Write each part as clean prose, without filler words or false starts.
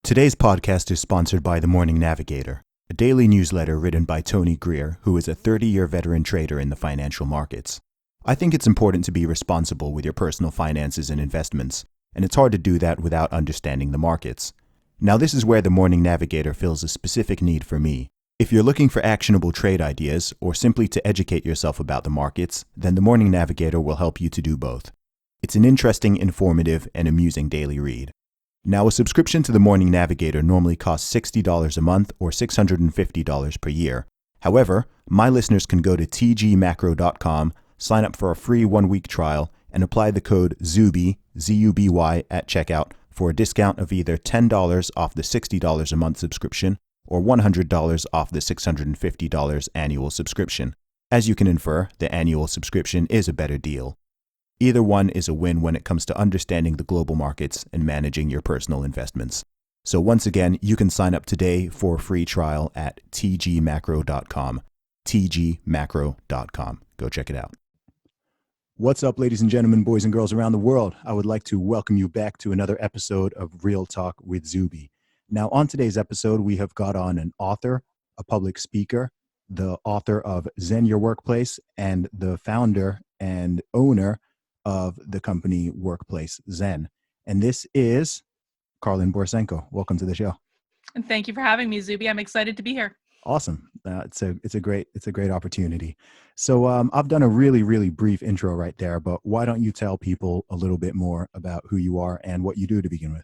Today's podcast is sponsored by The Morning Navigator, a daily newsletter written by Tony Greer, who is a 30-year veteran trader in the financial markets. I think it's important to be responsible with your personal finances and investments, and it's hard to do that without understanding the markets. Now, this is where The Morning Navigator fills a specific need for me. If you're looking for actionable trade ideas or simply to educate yourself about the markets, then The Morning Navigator will help you to do both. It's an interesting, informative, and amusing daily read. Now, a subscription to The Morning Navigator normally costs $60 a month or $650 per year. However, my listeners can go to tgmacro.com, sign up for a free one-week trial, and apply the code Zuby, Z-U-B-Y, at checkout for a discount of either $10 off the $60 a month subscription or $100 off the $650 annual subscription. As you can infer, the annual subscription is a better deal. Either one is a win when it comes to understanding the global markets and managing your personal investments. So once again, you can sign up today for a free trial at tgmacro.com. tgmacro.com. Go check it out. What's up, ladies and gentlemen, boys and girls around the world? I would like to welcome you back to another episode of Real Talk with Zuby. Now, on today's episode, we have got on an author, a public speaker, the author of Zen Your Workplace, and the founder and owner of the company Workplace Zen. And this is Karlyn Borysenko. Welcome to the show. And thank you for having me, Zuby. I'm excited to be here. Awesome. It's a great opportunity. So I've done a really brief intro right there, but why don't you tell people a little bit more about who you are and what you do to begin with?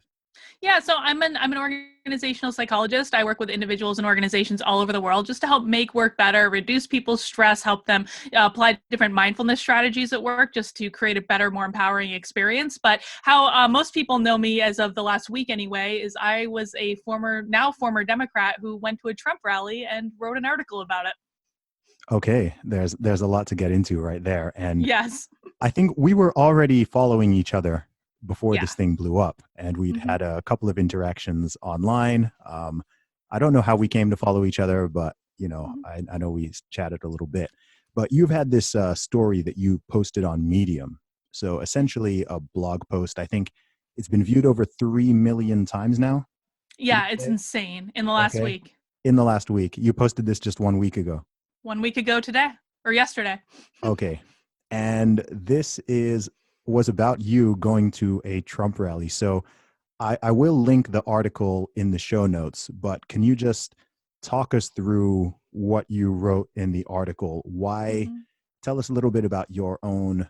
Yeah, so I'm an organizational psychologist. I work with individuals and organizations all over the world just to help make work better, reduce people's stress, help them apply different mindfulness strategies at work just to create a better, more empowering experience. But how most people know me as of the last week anyway is I was a former Democrat who went to a Trump rally and wrote an article about it. Okay, there's a lot to get into right there. And yes, I think we were already following each other before yeah. this thing blew up, and we'd had a couple of interactions online. I don't know how we came to follow each other, but I know we chatted a little bit. But you've had this story that you posted on Medium. So essentially a blog post. I think it's been viewed over 3 million times now. Yeah, it's insane in the last week. In the last week. You posted this just 1 week ago. 1 week ago today or yesterday. Okay. And this was about you going to a Trump rally. So I will link the article in the show notes, but can you just talk us through what you wrote in the article? Why? Tell us a little bit about your own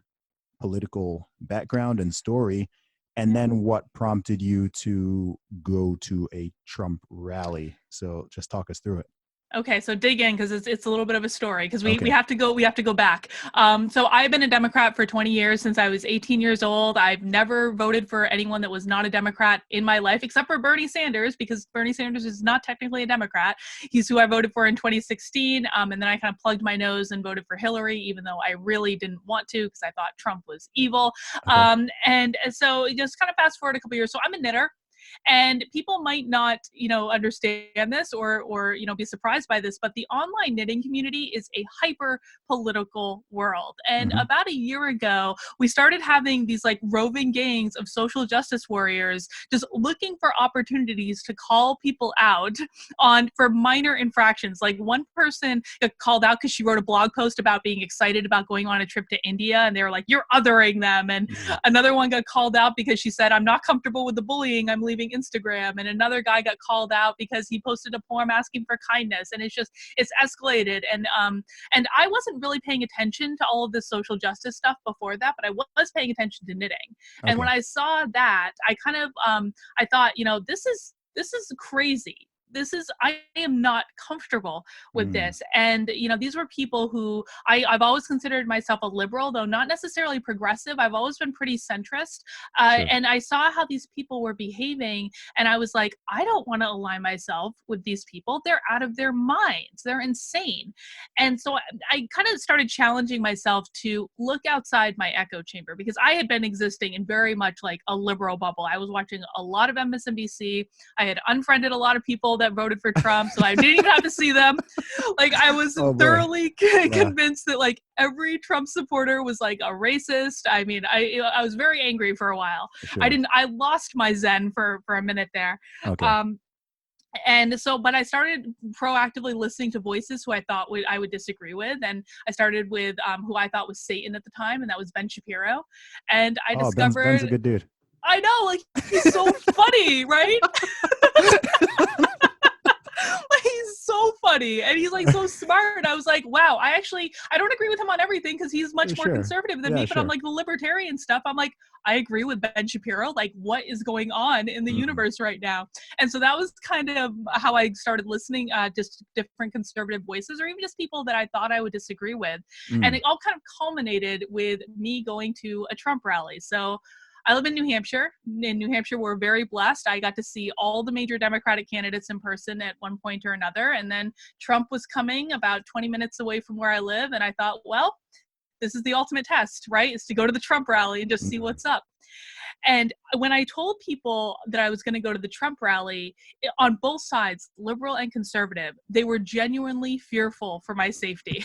political background and story, and then what prompted you to go to a Trump rally. So just talk us through it. Okay, so dig in because it's a little bit of a story because we have to go back. So I've been a Democrat for 20 years since I was 18 years old. I've never voted for anyone that was not a Democrat in my life except for Bernie Sanders because Bernie Sanders is not technically a Democrat. He's who I voted for in 2016, and then I kind of plugged my nose and voted for Hillary, even though I really didn't want to because I thought Trump was evil. And so just kind of fast forward a couple years. So I'm a knitter. And people might not, understand this or be surprised by this, but the online knitting community is a hyper political world. And about a year ago, we started having these like roving gangs of social justice warriors just looking for opportunities to call people out for minor infractions. Like one person got called out because she wrote a blog post about being excited about going on a trip to India. And they were like, you're othering them. And another one got called out because she said, I'm not comfortable with the bullying. I'm leaving Instagram. And another guy got called out because he posted a poem asking for kindness. And it's escalated. And I wasn't really paying attention to all of this social justice stuff before that, but I was paying attention to knitting. And when I saw that, I kind of, I thought, this is crazy. I am not comfortable with this. And, these were people who I've always considered myself a liberal, though not necessarily progressive. I've always been pretty centrist. And I saw how these people were behaving. And I was like, I don't want to align myself with these people. They're out of their minds. They're insane. And so I kind of started challenging myself to look outside my echo chamber because I had been existing in very much like a liberal bubble. I was watching a lot of MSNBC. I had unfriended a lot of people that voted for Trump, so I didn't even have to see them. Like, I was thoroughly convinced that like every Trump supporter was like a racist. I mean, I was very angry for a while. Sure. I lost my zen for a minute there. Okay. And so, but I started proactively listening to voices who I thought I would disagree with. And I started with who I thought was Satan at the time, and that was Ben Shapiro. And I discovered— Ben's a good dude. I know, like, he's so funny, right? He's so funny, and he's like so smart. I was like, wow, I don't agree with him on everything because he's much more conservative than me, but on like the libertarian stuff, I'm like, I agree with Ben Shapiro. Like, what is going on in the universe right now? And so that was kind of how I started listening, just different conservative voices, or even just people that I thought I would disagree with. And it all kind of culminated with me going to a Trump rally. So I live in New Hampshire. In New Hampshire, we're very blessed. I got to see all the major Democratic candidates in person at one point or another. And then Trump was coming about 20 minutes away from where I live. And I thought, well, this is the ultimate test, right? Is to go to the Trump rally and just see what's up. And when I told people that I was going to go to the Trump rally, on both sides, liberal and conservative, they were genuinely fearful for my safety.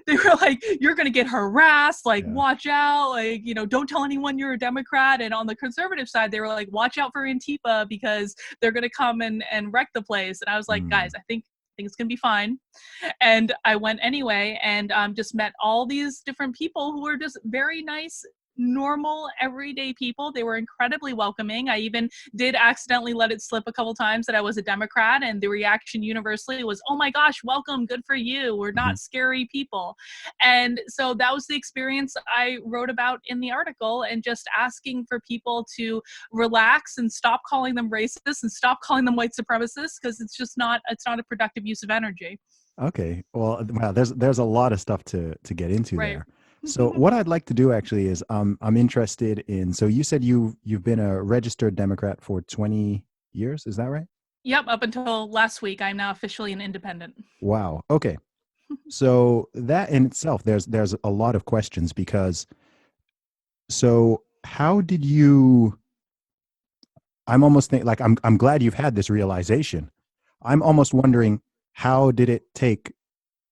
They were like, you're going to get harassed, like, watch out, like, you know, don't tell anyone you're a Democrat. And on the conservative side, they were like, watch out for Antifa because they're going to come and wreck the place. And I was like, guys, I think it's going to be fine. And I went anyway, and just met all these different people who were just very nice, normal, everyday people. They were incredibly welcoming. I even did accidentally let it slip a couple times that I was a Democrat, and the reaction universally was, oh my gosh, welcome, good for you. We're not scary people. And so that was the experience I wrote about in the article, and just asking for people to relax and stop calling them racist and stop calling them white supremacists, because it's not a productive use of energy. Okay. Well, wow, there's a lot of stuff to get into there. So what I'd like to do actually is I'm interested in, so you said you've been a registered Democrat for 20 years, is that right? Yep, up until last week. I'm now officially an independent. Wow. Okay. So that in itself, there's a lot of questions, because so how did you, I'm almost thinking, like, I'm glad you've had this realization. I'm almost wondering, how did it take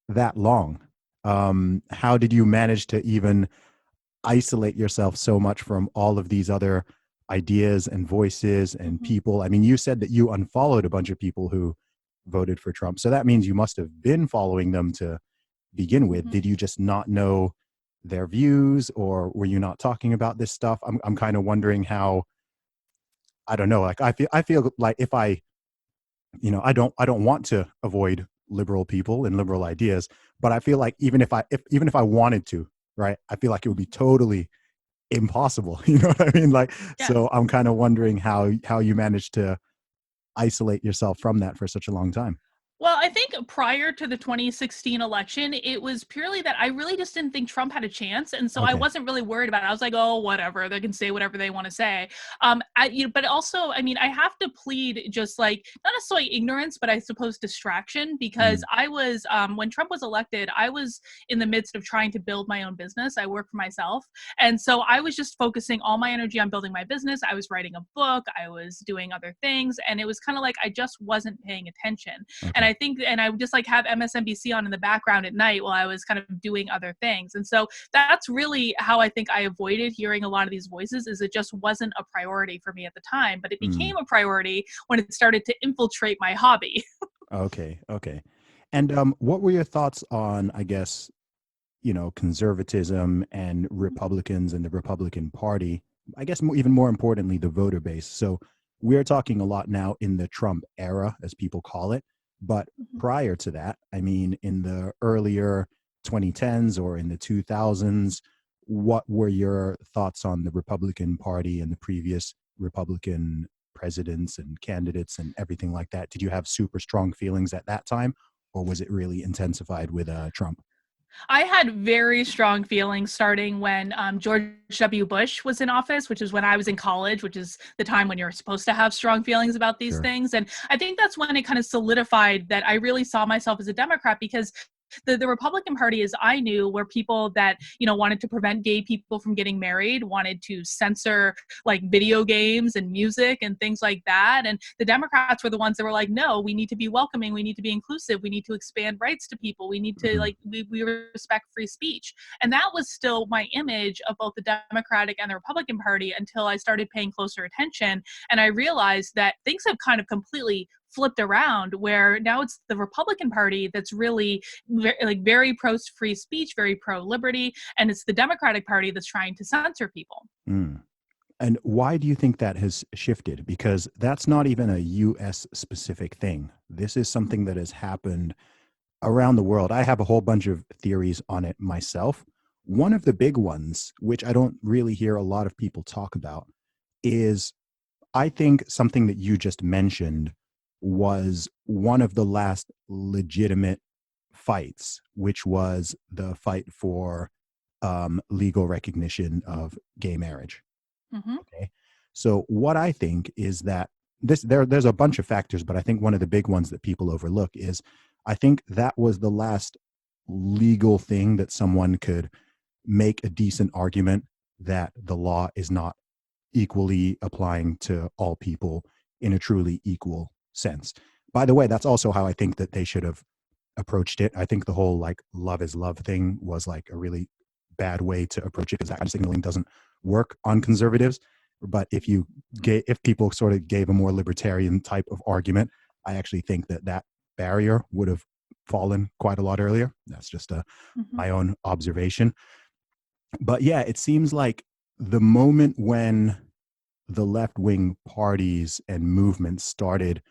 that long? How did you manage to even isolate yourself so much from all of these other ideas and voices and people? I mean, you said that you unfollowed a bunch of people who voted for Trump. So that means you must have been following them to begin with. Did you just not know their views, or were you not talking about this stuff? I'm kind of wondering how, I don't know, like I feel like if I don't want to avoid liberal people and liberal ideas, but I feel like even if I wanted to, right, I feel like it would be totally impossible. You know what I mean? Like, so I'm kind of wondering how you managed to isolate yourself from that for such a long time. Well, I think prior to the 2016 election, it was purely that I really just didn't think Trump had a chance. And so I wasn't really worried about it. I was like, oh, whatever, they can say whatever they want to say. But also, I mean, I have to plead just like, not necessarily ignorance, but I suppose distraction, because I was, when Trump was elected, I was in the midst of trying to build my own business. I work for myself. And so I was just focusing all my energy on building my business. I was writing a book, I was doing other things. And it was kind of like, I just wasn't paying attention. And I would just like have MSNBC on in the background at night while I was kind of doing other things. And so that's really how I think I avoided hearing a lot of these voices, is it just wasn't a priority for me at the time, but it became a priority when it started to infiltrate my hobby. Okay. And what were your thoughts on, I guess, conservatism and Republicans and the Republican Party? I guess even more importantly, the voter base. So we're talking a lot now in the Trump era, as people call it. But prior to that, I mean, in the earlier 2010s or in the 2000s, what were your thoughts on the Republican Party and the previous Republican presidents and candidates and everything like that? Did you have super strong feelings at that time, or was it really intensified with Trump? I had very strong feelings starting when George W. Bush was in office, which is when I was in college, which is the time when you're supposed to have strong feelings about these things. And I think that's when it kind of solidified that I really saw myself as a Democrat, because The Republican Party, as I knew, were people that, you know, wanted to prevent gay people from getting married, wanted to censor like video games and music and things like that. And the Democrats were the ones that were like, no, we need to be welcoming, we need to be inclusive, we need to expand rights to people, we need to like we respect free speech. And that was still my image of both the Democratic and the Republican Party until I started paying closer attention. And I realized that things have kind of completely flipped around, where now it's the Republican Party that's really very pro free speech, very pro liberty, and it's the Democratic Party that's trying to censor people. And why do you think that has shifted? Because that's not even a US specific thing. This is something that has happened around the world. I have a whole bunch of theories on it myself. One of the big ones, which I don't really hear a lot of people talk about, is I think something that you just mentioned was one of the last legitimate fights, which was the fight for legal recognition of gay marriage. Okay. So what I think is that there's a bunch of factors, but I think one of the big ones that people overlook is I think that was the last legal thing that someone could make a decent argument that the law is not equally applying to all people in a truly equal sense. By the way, that's also how I think that they should have approached it. I think the whole like love is love thing was like a really bad way to approach it, because that kind of signaling doesn't work on conservatives. But if people sort of gave a more libertarian type of argument, I actually think that barrier would have fallen quite a lot earlier. That's just my own observation. But yeah, it seems like the moment when the left-wing parties and movements started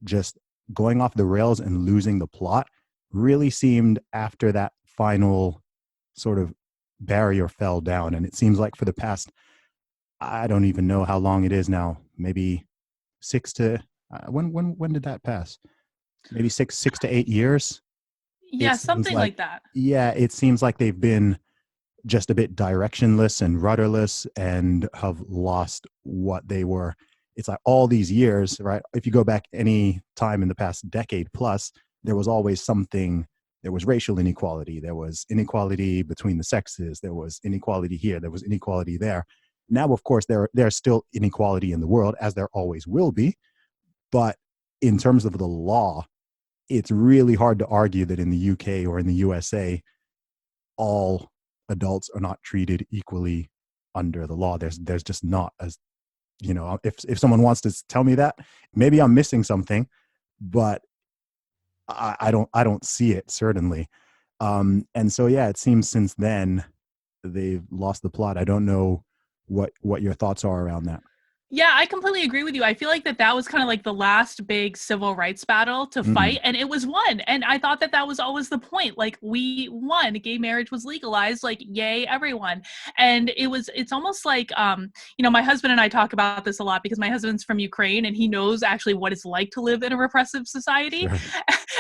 just going off the rails and losing the plot really seemed after that final sort of barrier fell down. And it seems like for the past, I don't even know how long it is now, maybe when did that pass? Maybe six to 8 years. Yeah, something like that. Yeah, it seems like they've been just a bit directionless and rudderless and have lost what they were. It's like all these years, right? If you go back any time in the past decade plus, there was always something. There was racial inequality. There was inequality between the sexes. There was inequality here. There was inequality there. Now, of course, there's still inequality in the world, as there always will be. But in terms of the law, it's really hard to argue that in the UK or in the USA, all adults are not treated equally under the law. There's just not, as you know, if someone wants to tell me that, maybe I'm missing something, but I don't see it, certainly. And so yeah, it seems since then they've lost the plot. I don't know what your thoughts are around that. Yeah, I completely agree with you. I feel like that was kind of like the last big civil rights battle to fight, and it was won. And I thought that was always the point. Like, we won. Gay marriage was legalized. Like, yay, everyone. And it's almost like, you know, my husband and I talk about this a lot because my husband's from Ukraine and he knows actually what it's like to live in a repressive society. Sure.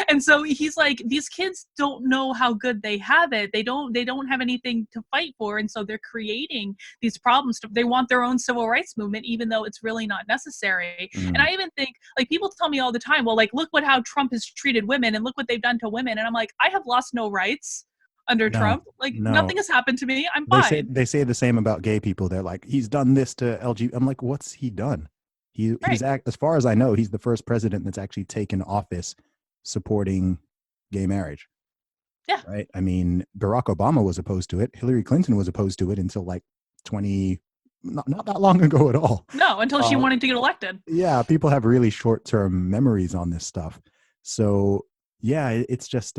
And so he's like, these kids don't know how good they have it. They don't have anything to fight for. And so they're creating these problems. They want their own civil rights movement, even though it's really not necessary. And I even think, like, people tell me all the time, well, like, look how Trump has treated women and look what they've done to women. And I'm like, I have lost no rights under Trump. Like, nothing has happened to me. I'm fine. They say the same about gay people. They're like, he's done this to LGBT. I'm like, what's he done? He's as far as I know, he's the first president that's actually taken office supporting gay marriage. Yeah. Right. I mean, Barack Obama was opposed to it. Hillary Clinton was opposed to it until like not that long ago at all. No, until she wanted to get elected. Yeah, people have really short-term memories on this stuff. So yeah, it's just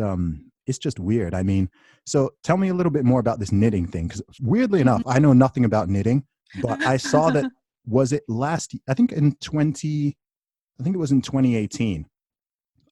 weird. I mean, so tell me a little bit more about this knitting thing, because weirdly enough, I know nothing about knitting, but I saw that was it I think it was in 2018.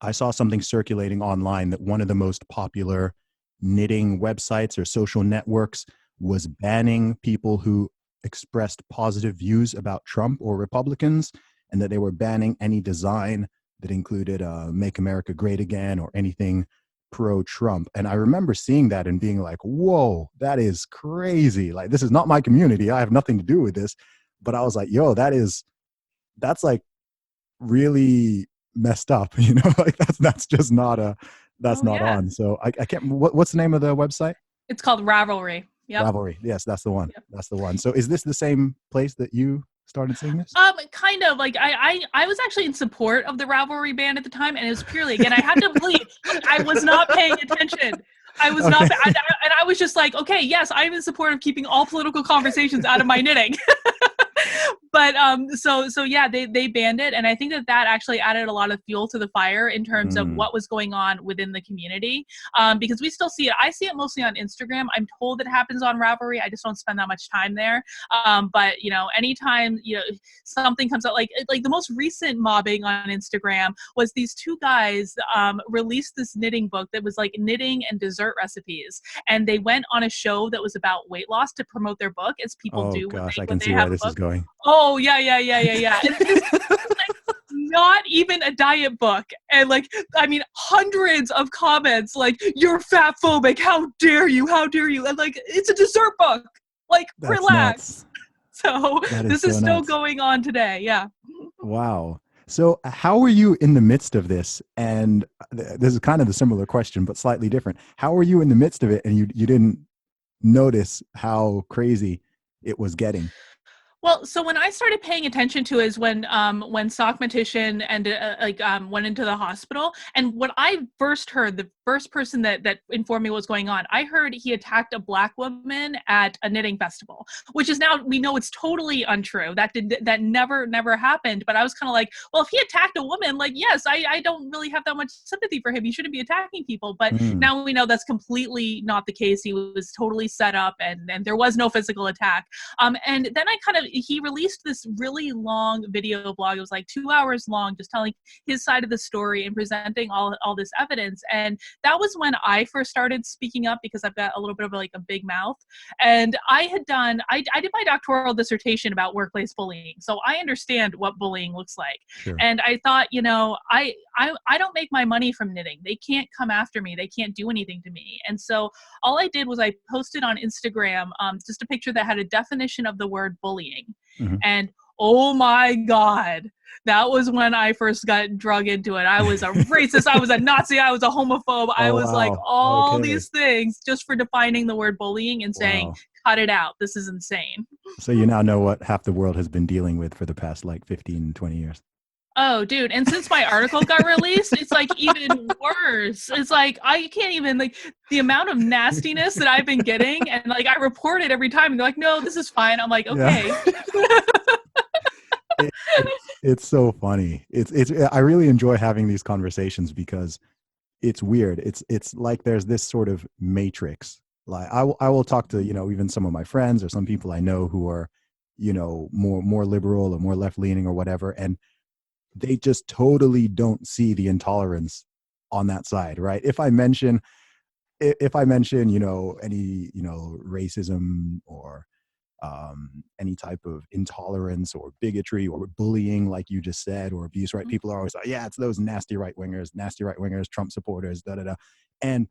I saw something circulating online that one of the most popular knitting websites or social networks was banning people who expressed positive views about Trump or Republicans, and that they were banning any design that included Make America Great Again or anything pro-Trump. And I remember seeing that and being like, whoa, that is crazy. Like, this is not my community. I have nothing to do with this. But I was like, yo, that's like really messed up, you know, like that's just not that's Oh not yeah. on. So I can't. What's the name of the website? It's called Ravelry. Yep. Ravelry. Yes, that's the one. Yep. That's the one. So is this the same place that you started seeing this? Kind of like I was actually in support of the Ravelry ban at the time, and it was purely again I have to believe like I was not paying attention. I was Okay. not, and I was just like, okay, yes, I'm in support of keeping all political conversations out of my knitting. But so yeah, they banned it, and I think that actually added a lot of fuel to the fire in terms of what was going on within the community. Because we still see it. I see it mostly on Instagram. I'm told it happens on Ravelry. I just don't spend that much time there. But you know, anytime something comes out, like the most recent mobbing on Instagram was these two guys released this knitting book that was like knitting and dessert recipes, and they went on a show that was about weight loss to promote their book, as people Oh do gosh, I when can they see where have a this is book. going. Oh yeah. And this like not even a diet book, and like I mean hundreds of comments like "you're fat phobic, how dare you, and like it's a dessert book, like That's relax. nuts. So That is this is so still nuts. going on today. Yeah. Wow. So how were you in the midst of this? And this is kind of the similar question, but slightly different. How were you in the midst of it and you didn't notice how crazy it was getting? Well, so when I started paying attention to is when Sockmatician and went into the hospital, and what I first heard, the first person that informed me what was going on, I heard he attacked a Black woman at a knitting festival, which is now we know it's totally untrue. That never happened. But I was kind of like, well, if he attacked a woman, like yes, I don't really have that much sympathy for him. He shouldn't be attacking people. But Mm. now we know that's completely not the case. He was totally set up, and there was no physical attack. And then he released this really long video blog. It was like 2 hours long, just telling his side of the story and presenting all this evidence. And that was when I first started speaking up, because I've got a little bit of like a big mouth. And I did my doctoral dissertation about workplace bullying, so I understand what bullying looks like. Sure. And I thought, I don't make my money from knitting. They can't come after me. They can't do anything to me. And so all I did was I posted on Instagram just a picture that had a definition of the word bullying. Mm-hmm. And oh my God, that was when I first got drug into it. I was a racist. I was a Nazi. I was a homophobe. I Oh, was like wow. all Okay. these things just for defining the word bullying and saying, Wow. cut it out. This is insane. So you now know what half the world has been dealing with for the past like 15, 20 years. Oh, dude. And since my article got released, it's like even worse. It's like I can't even like the amount of nastiness that I've been getting. And like I report it every time and they're like, no, this is fine. I'm like, okay. Yeah. It's so funny. I really enjoy having these conversations because it's weird. It's like there's this sort of matrix. Like I will talk to, even some of my friends or some people I know who are, more liberal or more left leaning or whatever. And they just totally don't see the intolerance on that side, right? If I mention, any, racism or any type of intolerance or bigotry or bullying, like you just said, or abuse, right? People are always like, yeah, it's those nasty right wingers, Trump supporters, da da da. And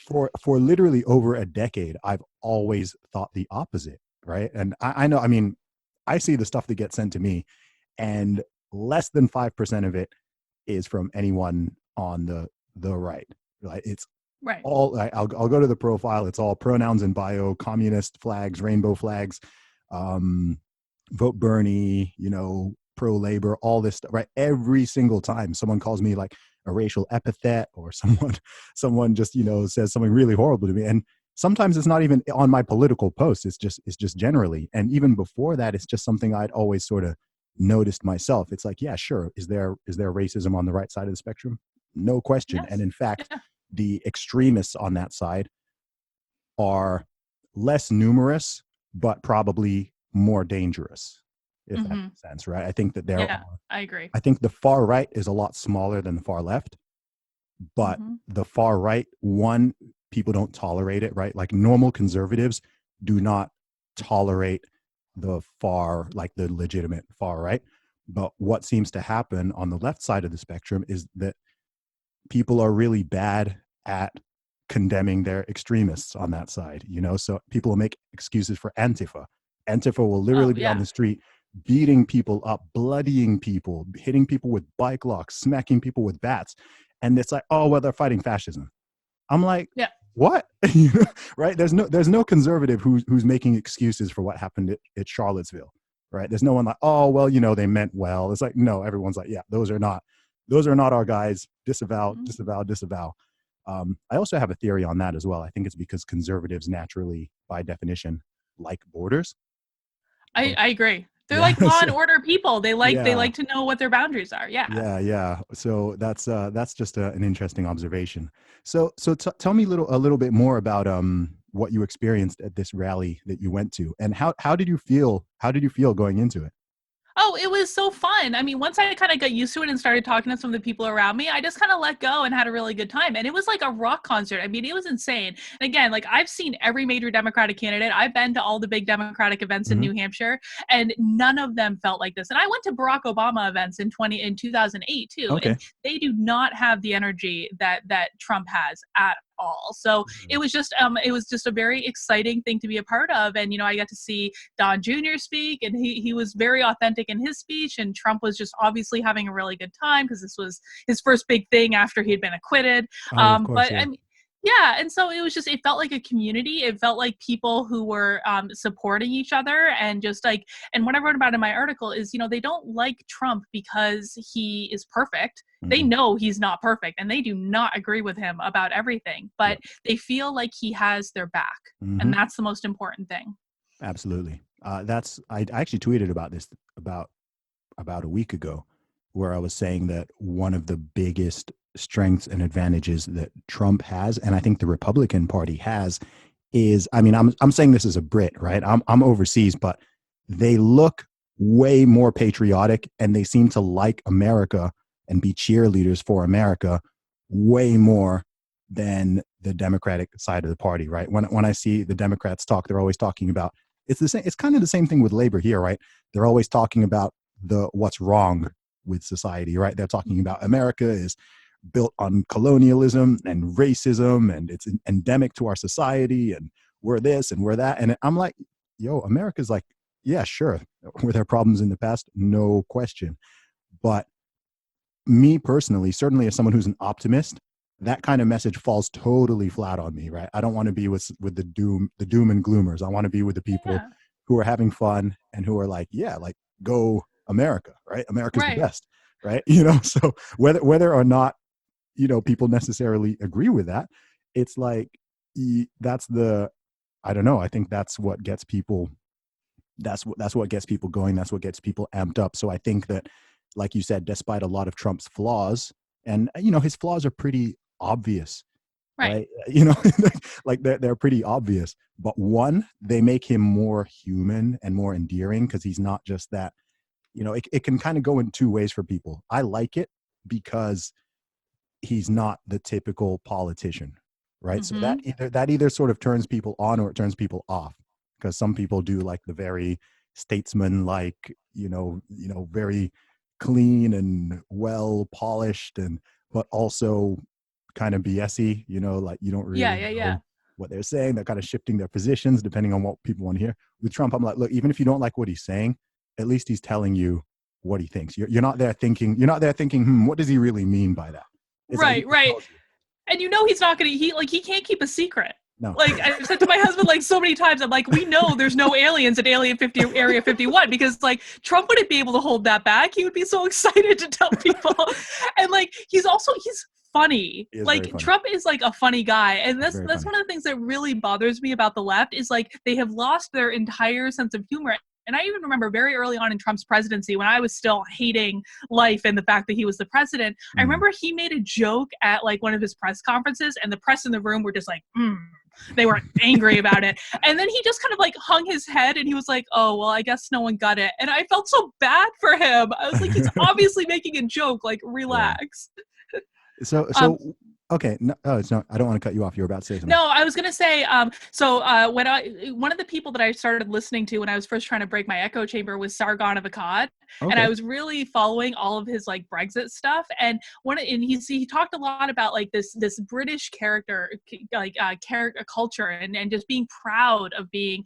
for literally over a decade, I've always thought the opposite, right? And I know, I mean, I see the stuff that gets sent to me, and less than 5% of it is from anyone on the right. Right? It's Right. all. I'll go to the profile. It's all pronouns in bio, communist flags, rainbow flags, vote Bernie, pro labor, all this stuff. Right? Every single time someone calls me like a racial epithet, or someone just says something really horrible to me, and sometimes it's not even on my political posts. It's just generally, and even before that, it's just something I'd always sort of noticed myself. It's like, yeah, sure. Is there racism on the right side of the spectrum? No question. Yes. And in fact, Yeah. the extremists on that side are less numerous, but probably more dangerous, if that makes sense, right? I think that I agree. I think the far right is a lot smaller than the far left, but the far right, one, people don't tolerate it, right? Like normal conservatives do not tolerate the far, like the legitimate far right. But what seems to happen on the left side of the spectrum is that people are really bad at condemning their extremists on that side, so people will make excuses for Antifa will literally be on the street beating people up, bloodying people, hitting people with bike locks, smacking people with bats, And it's like, oh, well, they're fighting fascism. I'm like, Yeah. what? Right? There's no conservative who's making excuses for what happened at Charlottesville, right? There's no one like, oh, well, they meant well. It's like, no, everyone's like, yeah, those are not our guys. Disavow, disavow, disavow. I also have a theory on that as well. I think it's because conservatives naturally, by definition, like borders. I agree. They're Yeah. like law and order people. They like Yeah. to know what their boundaries are. Yeah. Yeah. So that's just an interesting observation. So tell me a little bit more about what you experienced at this rally that you went to, and how did you feel? How did you feel going into it? Oh, it was so fun. I mean, once I kind of got used to it and started talking to some of the people around me, I just kind of let go and had a really good time. And it was like a rock concert. I mean, it was insane. And again, like I've seen every major Democratic candidate. I've been to all the big Democratic events in New Hampshire, and none of them felt like this. And I went to Barack Obama events in 2008 too, Okay. and they do not have the energy that Trump has at all. So it was just a very exciting thing to be a part of. And I got to see Don Jr. speak, and he was very authentic in his speech, and Trump was just obviously having a really good time because this was his first big thing after he had been acquitted. Oh, of course, But yeah. I mean, yeah, and so it felt like a community. It felt like people who were supporting each other, and just like, and what I wrote about in my article is, they don't like Trump because he is perfect. They know he's not perfect, and they do not agree with him about everything, but they feel like he has their back, and that's the most important thing. Absolutely. I actually tweeted about this about a week ago, where I was saying that one of the biggest strengths and advantages that Trump has, and I think the Republican Party has, is, I mean, I'm saying this as a Brit, right? I'm overseas, but they look way more patriotic, and they seem to like America and be cheerleaders for America way more than the Democratic side of the party, right? When I see the Democrats talk, they're always talking about, it's the same. It's kind of the same thing with labor here, right? They're always talking about what's wrong with society, right? They're talking about America is built on colonialism and racism, and it's endemic to our society, and we're this and we're that. And I'm like, yo, America's like, yeah, sure, were there problems in the past? No question. But me personally, certainly as someone who's an optimist, that kind of message falls totally flat on me, right? I don't want to be with the doom and gloomers. I want to be with the people who are having fun and who are like, yeah, like, go America, right? America's the best, right? So whether or not, people necessarily agree with that, it's like, I don't know. I think that's what gets people, that's what gets people going. That's what gets people amped up. So I think that, like you said, despite a lot of Trump's flaws, and his flaws are pretty obvious, right? Like they're pretty obvious. But one, they make him more human and more endearing, because he's not just that. It can kind of go in two ways for people. I like it because he's not the typical politician, right? So that either sort of turns people on or it turns people off, because some people do like the very statesman, like, very clean and well polished, and but also kind of BSy, like you don't really know what they're saying. They're kind of shifting their positions depending on what people want to hear. With Trump, I'm like, look, even if you don't like what he's saying, at least he's telling you what he thinks. You're not there thinking, what does he really mean by that? It's right. And he's not gonna, he can't keep a secret. No. Like I've said to my husband like so many times, I'm like, we know there's no aliens at Area 51, because like Trump wouldn't be able to hold that back. He would be so excited to tell people. And like he's funny. Like funny. Trump is like a funny guy. And that's one of the things that really bothers me about the left, is like they have lost their entire sense of humor. And I even remember very early on in Trump's presidency, when I was still hating life and the fact that he was the president, I remember he made a joke at like one of his press conferences, and the press in the room were just like, they were angry about it. And then he just kind of like hung his head, and he was like, oh, well, I guess no one got it. And I felt so bad for him. I was like, he's obviously making a joke, like, relax. So Okay, no, oh, it's not. I don't want to cut you off. You're about to say something. No, I was gonna say, when one of the people that I started listening to when I was first trying to break my echo chamber was Sargon of Akkad, and I Okay. was really following all of his like Brexit stuff. And he talked a lot about like this British character, character culture, and just being proud of being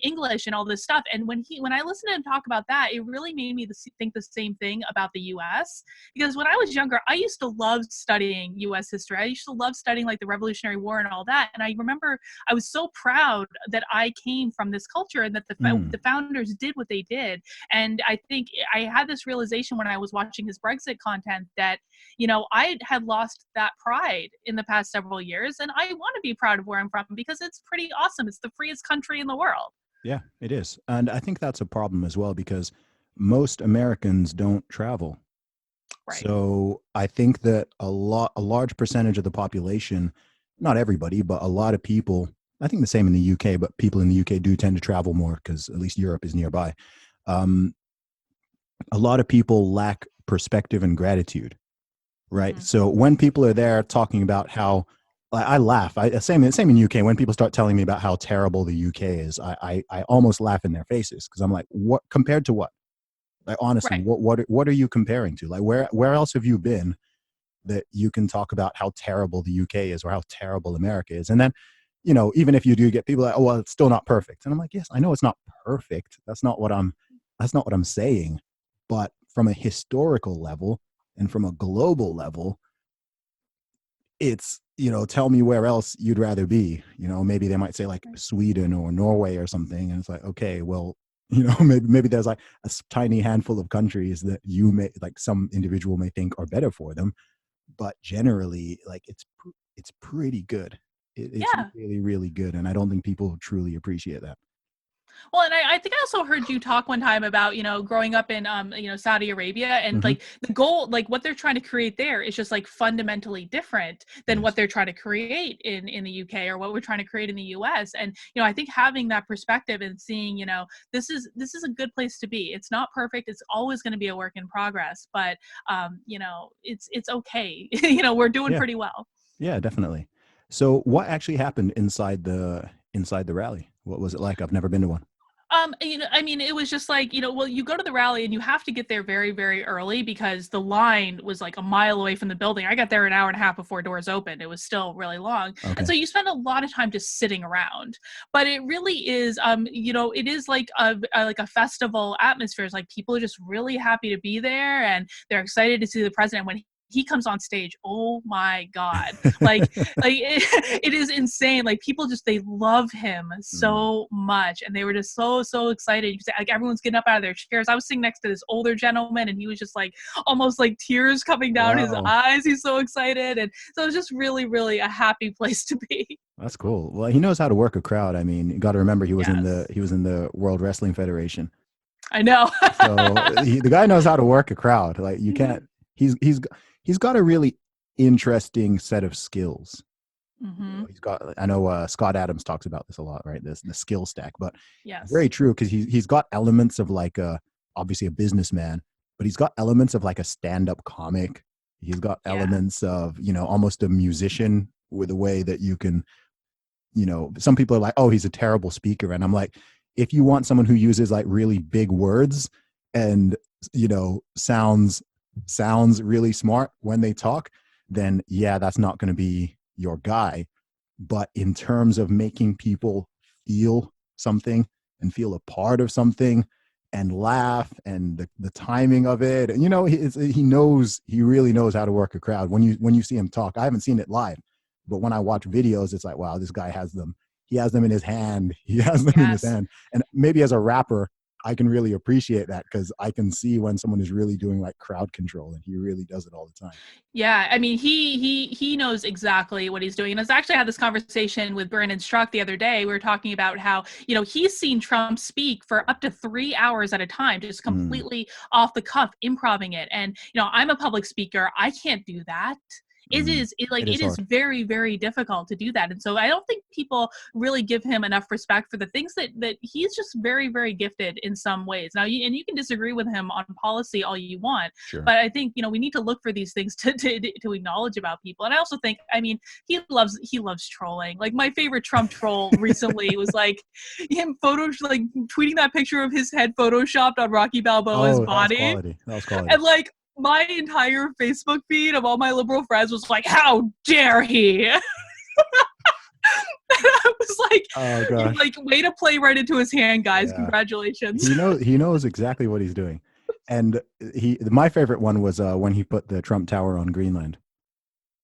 English and all this stuff. And when I listened to him talk about that, it really made me think the same thing about the U.S. Because when I was younger, I used to love studying U.S. history. I used to love studying like the Revolutionary War and all that. And I remember I was so proud that I came from this culture and that the founders did what they did. And I think I had this realization when I was watching his Brexit content that, I had lost that pride in the past several years. And I want to be proud of where I'm from because it's pretty awesome. It's the freest country in the world. Yeah, it is. And I think that's a problem as well because most Americans don't travel. Right. So I think that a large percentage of the population, not everybody, but a lot of people, I think the same in the UK, but people in the UK do tend to travel more because at least Europe is nearby. Um, a lot of people lack perspective and gratitude, right? Mm-hmm. So when people are there talking about how I laugh. Same in UK. When people start telling me about how terrible the UK is, I almost laugh in their faces because I'm like, what compared to what? Like honestly, Right. what are you comparing to? Like where else have you been that you can talk about how terrible the UK is or how terrible America is? And then, even if you do get people like, oh well, it's still not perfect. And I'm like, yes, I know it's not perfect. That's not what I'm saying. But from a historical level and from a global level, it's, tell me where else you'd rather be. Maybe they might say like Sweden or Norway or something. And it's like, okay, well, maybe there's like a tiny handful of countries that you may like some individual may think are better for them, but generally like it's pretty good. It's Yeah. really, really good. And I don't think people truly appreciate that. Well, and I think I also heard you talk one time about, growing up in, Saudi Arabia and Mm-hmm. like the goal, like what they're trying to create there is just like fundamentally different than what Yes. they're trying to create in the UK or what we're trying to create in the US. And, I think having that perspective and seeing, this is a good place to be. It's not perfect. It's always going to be a work in progress, but, it's okay. We're doing Yeah. pretty well. Yeah, definitely. So what actually happened inside the rally? What was it like? I've never been to one. I mean, it was just like, well, you go to the rally and you have to get there very, very early because the line was like a mile away from the building. I got there an hour and a half before doors opened. It was still really long. And Okay. so you spend a lot of time just sitting around. But it really is, it is like a festival atmosphere. It's like people are just really happy to be there and they're excited to see the president when he comes on stage. Oh my God. It is insane. Like people just they love him Mm. so much, and they were just so excited. You could say, like everyone's getting up out of their chairs. I was sitting next to this older gentleman, and he was just like almost like tears coming down his Wow. eyes. He's so excited, and so it was just really a happy place to be. That's cool. Well, he knows how to work a crowd. I mean, you got to remember Yes, he was in the World Wrestling Federation. I know. So the guy knows how to work a crowd. Like you can't. He's got a really interesting set of skills. Hmm. He's got. I know Scott Adams talks about this a lot, right? This the skill stack, but Yes. very true because he's got elements of like a obviously a businessman, but he's got elements of like a stand-up comic. He's got Yeah. elements of almost a musician with a way that you can some people are like, oh, he's a terrible speaker. And I'm like, if you want someone who uses like really big words and, sounds really smart when they talk, then yeah, that's not going to be your guy. But in terms of making people feel something and feel a part of something and laugh and the timing of it, and he really knows how to work a crowd. When you see him talk, I haven't seen it live, but when I watch videos, it's like, wow, this guy has them. He has them in his hand. He has them in his Yes. hand. And maybe as a rapper, I can really appreciate that because I can see when someone is really doing like crowd control, and he really does it all the time. Yeah, I mean, he knows exactly what he's doing. And I was actually had this conversation with Brennan Struck the other day. We were talking about how, he's seen Trump speak for up to 3 hours at a time, just Mm, completely off the cuff, improving it. And, I'm a public speaker. I can't do that. It is hard. very, very difficult to do that. And so I don't think people really give him enough respect for the things that he's just very, very gifted in some ways. Now, you can disagree with him on policy all you want, Sure. but I think, we need to look for these things to acknowledge about people. And I also think, he loves trolling. Like, my favorite Trump troll recently was like him tweeting that picture of his head photoshopped on Rocky Balboa's body. That was quality. And like, my entire Facebook feed of all my liberal friends was like, how dare he? And I was like, oh gosh, way to play right into his hand, guys. Yeah. Congratulations. He knows exactly what he's doing. And my favorite one was when he put the Trump Tower on Greenland.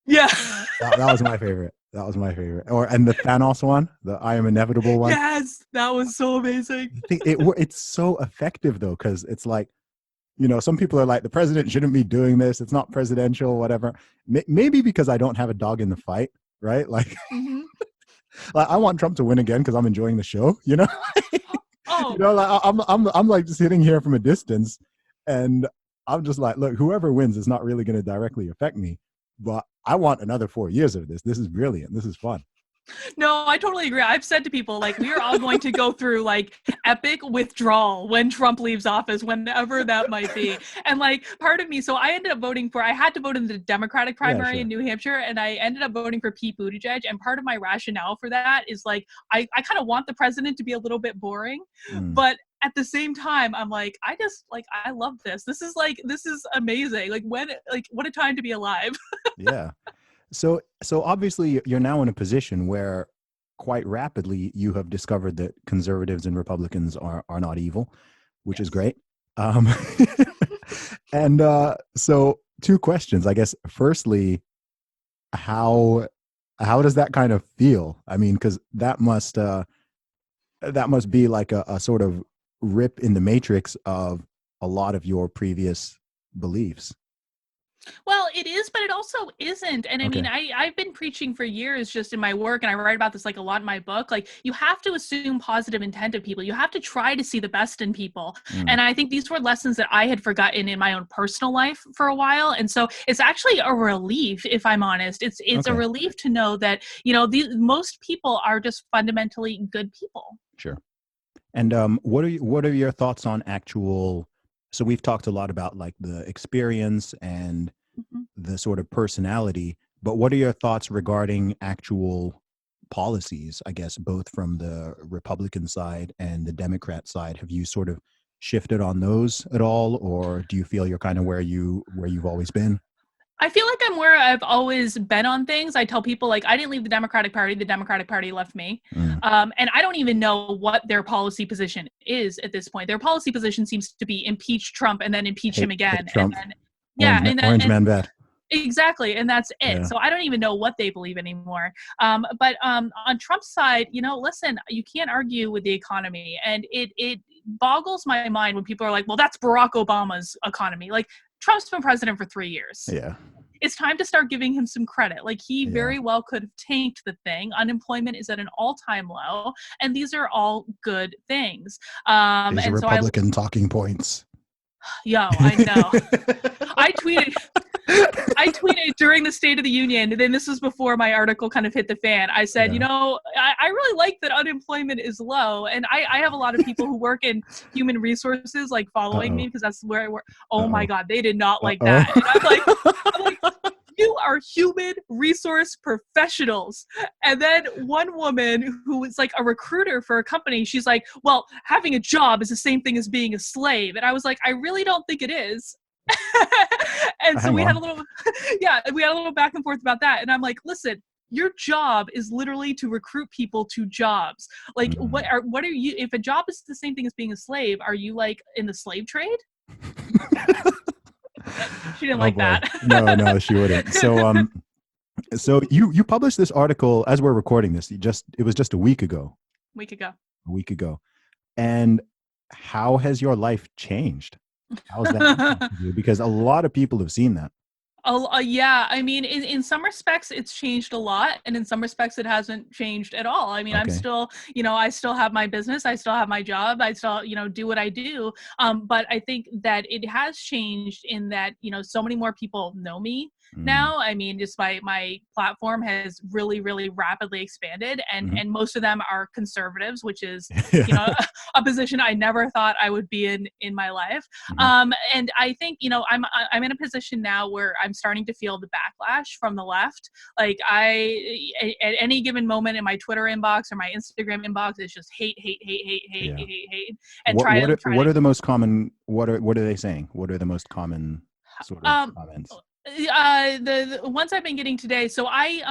Yeah. That was my favorite. And the Thanos one, the I am inevitable one. Yes, that was so amazing. It's so effective though, because it's like, some people are like, the president shouldn't be doing this. It's not presidential, whatever. Maybe because I don't have a dog in the fight, right? Like, like I want Trump to win again because I'm enjoying the show, Oh. Like I'm like sitting here from a distance, and I'm just like, look, whoever wins is not really going to directly affect me, but I want another 4 years of this. This is brilliant. This is fun. No, I totally agree. I've said to people, like, we are all going to go through like epic withdrawal when Trump leaves office, whenever that might be. And like, part of me, so I ended up I had to vote in the Democratic primary in New Hampshire, and I ended up voting for Pete Buttigieg. And part of my rationale for that is like, I kind of want the president to be a little bit boring, but at the same time, I'm like, I love this. This is amazing. Like, what a time to be alive. Yeah. So obviously you're now in a position where quite rapidly you have discovered that conservatives and Republicans are not evil, which is great. And so 2 questions, I guess. Firstly, how does that kind of feel? I mean, because that must be like a sort of rip in the matrix of a lot of your previous beliefs. Well, it is, but it also isn't. And I mean, I've been preaching for years just in my work, and I write about this like a lot in my book. Like, you have to assume positive intent of people. You have to try to see the best in people. And I think these were lessons that I had forgotten in my own personal life for a while. And so it's actually a relief, if I'm honest. It's a relief to know that, most people are just fundamentally good people. Sure. And what are your thoughts on actual? So we've talked a lot about like the experience and the sort of personality, but what are your thoughts regarding actual policies, I guess, both from the Republican side and the Democrat side? Have you sort of shifted on those at all, or do you feel you're kind of where you've always been? I feel like I'm where I've always been on things. I tell people, like, I didn't leave the Democratic Party. The Democratic Party left me. And I don't even know what their policy position is at this point. Their policy position seems to be impeach Trump and then impeach him again. Trump. And then, Orange man bad. Exactly. And that's it. Yeah. So I don't even know what they believe anymore. But on Trump's side, listen, you can't argue with the economy. And it boggles my mind when people are like, well, that's Barack Obama's economy. Like, Trump's been president for 3 years. Yeah. It's time to start giving him some credit. Like, he very well could have tanked the thing. Unemployment is at an all-time low, and these are all good things. These are Republican talking points. Yo, I know. I tweeted during the State of the Union, and then this was before my article kind of hit the fan. I said, I really like that unemployment is low. And I have a lot of people who work in human resources, like, following me, because that's where I work. Oh my God, they did not like that. And I'm like, you are human resource professionals. And then one woman who is like a recruiter for a company, she's like, well, having a job is the same thing as being a slave. And I was like, I really don't think it is. And so we had a little back and forth about that. And I'm like, listen, your job is literally to recruit people to jobs. Like, what are you, if a job is the same thing as being a slave, are you like in the slave trade? She didn't like that. No, she wouldn't. So you published this article as we're recording this. It was just a week ago. A week ago. And how has your life changed? How's that? Because a lot of people have seen that. Yeah. I mean, in some respects, it's changed a lot, and in some respects, it hasn't changed at all. I mean, I'm Okay. still, I still have my business, I still have my job, I still, do what I do. But I think that it has changed in that, so many more people know me Mm. now. I mean, just my platform has really, really rapidly expanded, and Mhm. most of them are conservatives, which is, Yeah. a position I never thought I would be in my life. Mhm. And I think, I'm in a position now where I'm starting to feel the backlash from the left. Like at any given moment in my Twitter inbox or my Instagram inbox, it's just hate, hate, hate, hate, hate, Yeah. hate, hate, and What try what to are, try what to are the most common, what are they saying? What are the most common sort of um comments? the ones I've been getting today. So I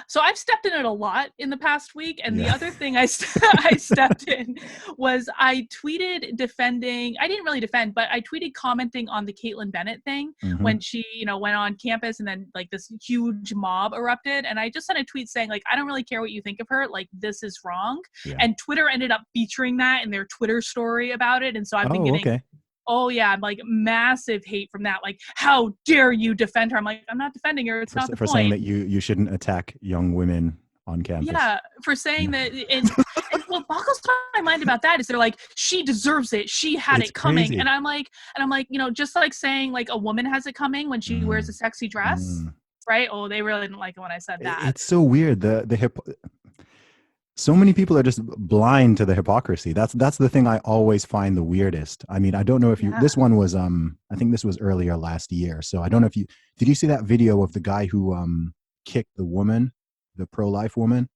so I've stepped in it a lot in the past week. And the Yeah. other thing I stepped in was I tweeted defending. I didn't really defend, but I tweeted commenting on the Caitlin Bennett thing Mhm. when she went on campus, and then like this huge mob erupted. And I just sent a tweet saying, like, I don't really care what you think of her. Like, this is wrong. Yeah. And Twitter ended up featuring that in their Twitter story about it. And so I've been Oh, getting, okay. oh yeah, like massive hate from that. Like, how dare you defend her? I'm like, I'm not defending her. It's not the For saying point. that you shouldn't attack young women on campus. Yeah, for saying Yeah. that. And what boggles my mind about that is they're like, she deserves it. She had It's it coming. crazy. And I'm like, just like saying like a woman has it coming when she wears a Mm. sexy dress, Mm. right? Oh, they really didn't like it when I said that. It's so weird. So many people are just blind to the hypocrisy. That's the thing I always find the weirdest. I mean, I don't know if you, Yeah. this one was I think this was earlier last year. So I don't know if you, did you see that video of the guy who kicked the woman, the pro-life woman?